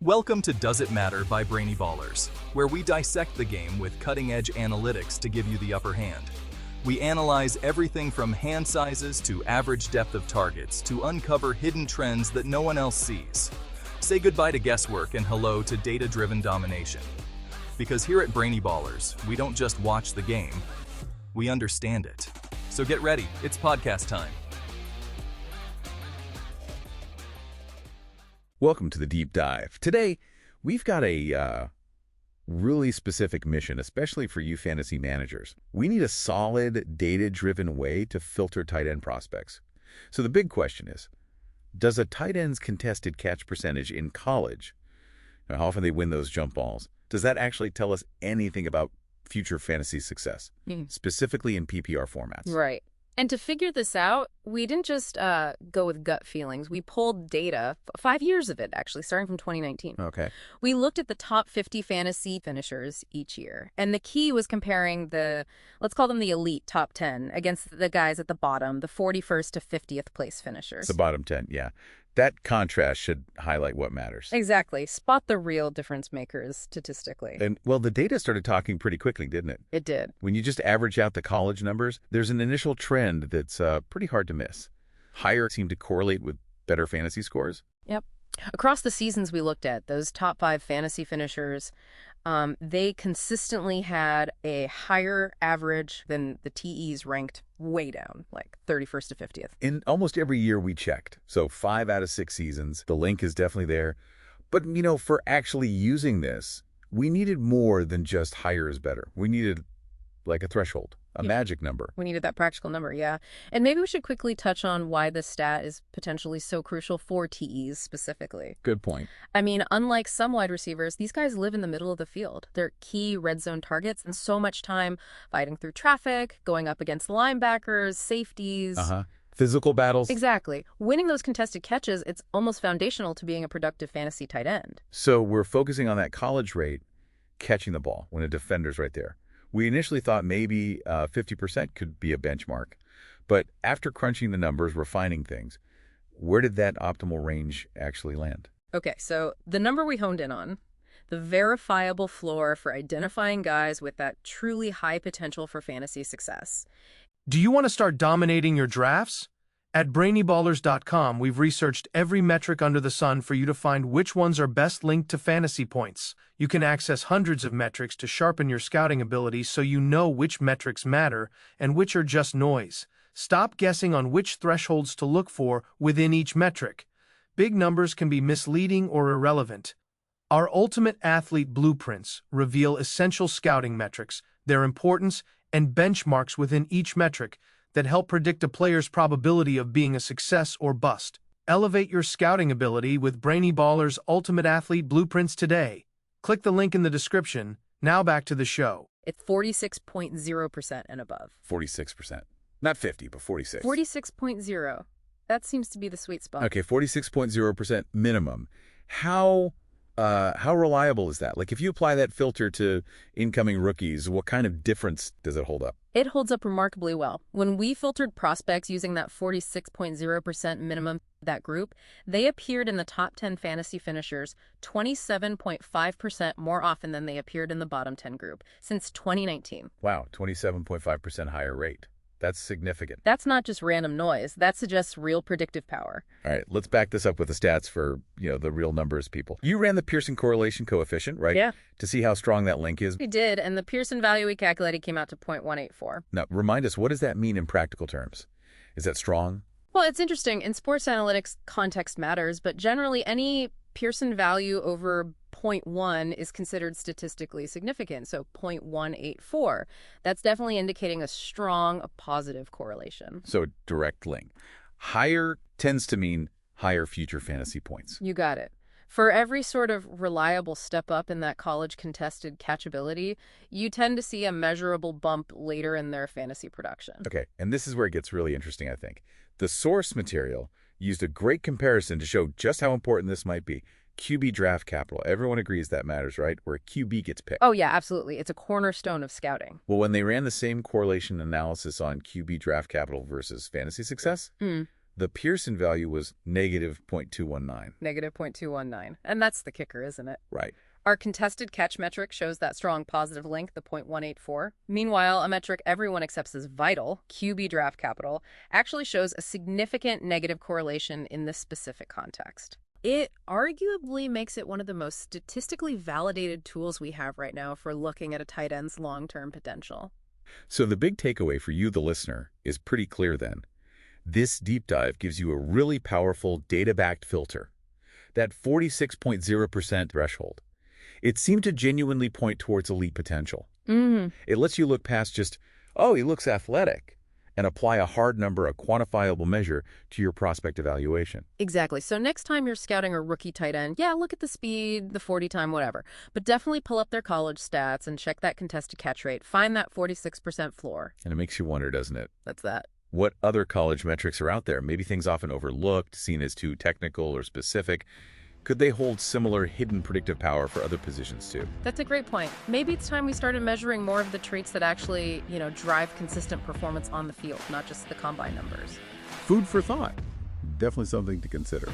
Welcome to Does It Matter by Brainy Ballers, where we dissect the game with cutting-edge analytics to give you the upper hand. We analyze everything from hand sizes to average depth of targets to uncover hidden trends that no one else sees. Say goodbye to guesswork and hello to data-driven domination. Because here at Brainy Ballers, we don't just watch the game, we understand it. So get ready, it's podcast time. Welcome to the Deep Dive. Today, we've got a really specific mission, especially for you fantasy managers. We need a solid, data-driven way to filter tight end prospects. So the big question is, does a tight end's contested catch percentage in college, how often they win those jump balls, does that actually tell us anything about future fantasy success, specifically in PPR formats? Right. And to figure this out, we didn't just go with gut feelings. We pulled data, 5 years of it, actually, starting from 2019. Okay. We looked at the top 50 fantasy finishers each year. And the key was comparing let's call them the elite top 10 against the guys at the bottom, the 41st to 50th place finishers. The bottom 10, yeah. That contrast should highlight what matters. Exactly. Spot the real difference makers statistically. And, well, the data started talking pretty quickly, didn't it? It did. When you just average out the college numbers, there's an initial trend that's pretty hard to miss. Higher seem to correlate with better fantasy scores. Yep. Across the seasons we looked at, those top 5 fantasy finishers, they consistently had a higher average than the TEs ranked way down, like 31st to 50th. In almost every year we checked, so 5 out of 6 seasons, the link is definitely there. But, for actually using this, we needed more than just higher is better. We needed like a threshold, a magic number. We needed that practical number, yeah. And maybe we should quickly touch on why this stat is potentially so crucial for TEs specifically. Good point. I mean, unlike some wide receivers, these guys live in the middle of the field. They're key red zone targets and so much time fighting through traffic, going up against linebackers, safeties. Physical battles. Exactly. Winning those contested catches, it's almost foundational to being a productive fantasy tight end. So we're focusing on that college rate, catching the ball when a defender's right there. We initially thought maybe 50% could be a benchmark, but after crunching the numbers, refining things, where did that optimal range actually land? Okay, so the number we honed in on, the verifiable floor for identifying guys with that truly high potential for fantasy success. Do you want to start dominating your drafts? At BrainyBallers.com, we've researched every metric under the sun for you to find which ones are best linked to fantasy points. You can access hundreds of metrics to sharpen your scouting ability so you know which metrics matter and which are just noise. Stop guessing on which thresholds to look for within each metric. Big numbers can be misleading or irrelevant. Our Ultimate Athlete Blueprints reveal essential scouting metrics, their importance, and benchmarks within each metric that help predict a player's probability of being a success or bust. Elevate your scouting ability with Brainy Ballers' Ultimate Athlete Blueprints today. Click the link in the description. Now back to the show. It's 46.0% and above. 46%. Not 50, but 46. 46.0. That seems to be the sweet spot. Okay, 46.0% minimum. How reliable is that? Like if you apply that filter to incoming rookies, what kind of difference does it hold up? It holds up remarkably well. When we filtered prospects using that 46.0% minimum, that group, they appeared in the top 10 fantasy finishers 27.5% more often than they appeared in the bottom 10 group since 2019. Wow, 27.5% higher rate. That's significant. That's not just random noise. That suggests real predictive power. All right, let's back this up with the stats for, the real numbers people. You ran the Pearson correlation coefficient, right? Yeah. To see how strong that link is. We did, and the Pearson value we calculated came out to 0.184. Now, remind us, what does that mean in practical terms? Is that strong? Well, it's interesting. In sports analytics, context matters, but generally any Pearson value over 0.1 is considered statistically significant, so 0.184. That's definitely indicating a strong positive correlation. So direct link. Higher tends to mean higher future fantasy points. You got it. For every sort of reliable step up in that college contested catchability, you tend to see a measurable bump later in their fantasy production. Okay, and this is where it gets really interesting, I think. The source material used a great comparison to show just how important this might be. QB draft capital. Everyone agrees that matters, right? Where a QB gets picked. Oh, yeah, absolutely. It's a cornerstone of scouting. Well, when they ran the same correlation analysis on QB draft capital versus fantasy success, The Pearson value was negative 0.219. Negative 0.219. And that's the kicker, isn't it? Right. Our contested catch metric shows that strong positive link, the 0.184. Meanwhile, a metric everyone accepts as vital, QB draft capital, actually shows a significant negative correlation in this specific context. It arguably makes it one of the most statistically validated tools we have right now for looking at a tight end's long-term potential. So the big takeaway for you, the listener, is pretty clear then. This deep dive gives you a really powerful data-backed filter, that 46.0% threshold. It seemed to genuinely point towards elite potential. It lets you look past just, oh, he looks athletic, and apply a hard number, a quantifiable measure to your prospect evaluation. Exactly. So next time you're scouting a rookie tight end, yeah, look at the speed, the 40 time, whatever. But definitely pull up their college stats and check that contested catch rate. Find that 46% floor. And it makes you wonder, doesn't it? That's that. What other college metrics are out there? Maybe things often overlooked, seen as too technical or specific. Could they hold similar hidden predictive power for other positions too? That's a great point. Maybe it's time we started measuring more of the traits that actually, drive consistent performance on the field, not just the combine numbers. Food for thought. Definitely something to consider.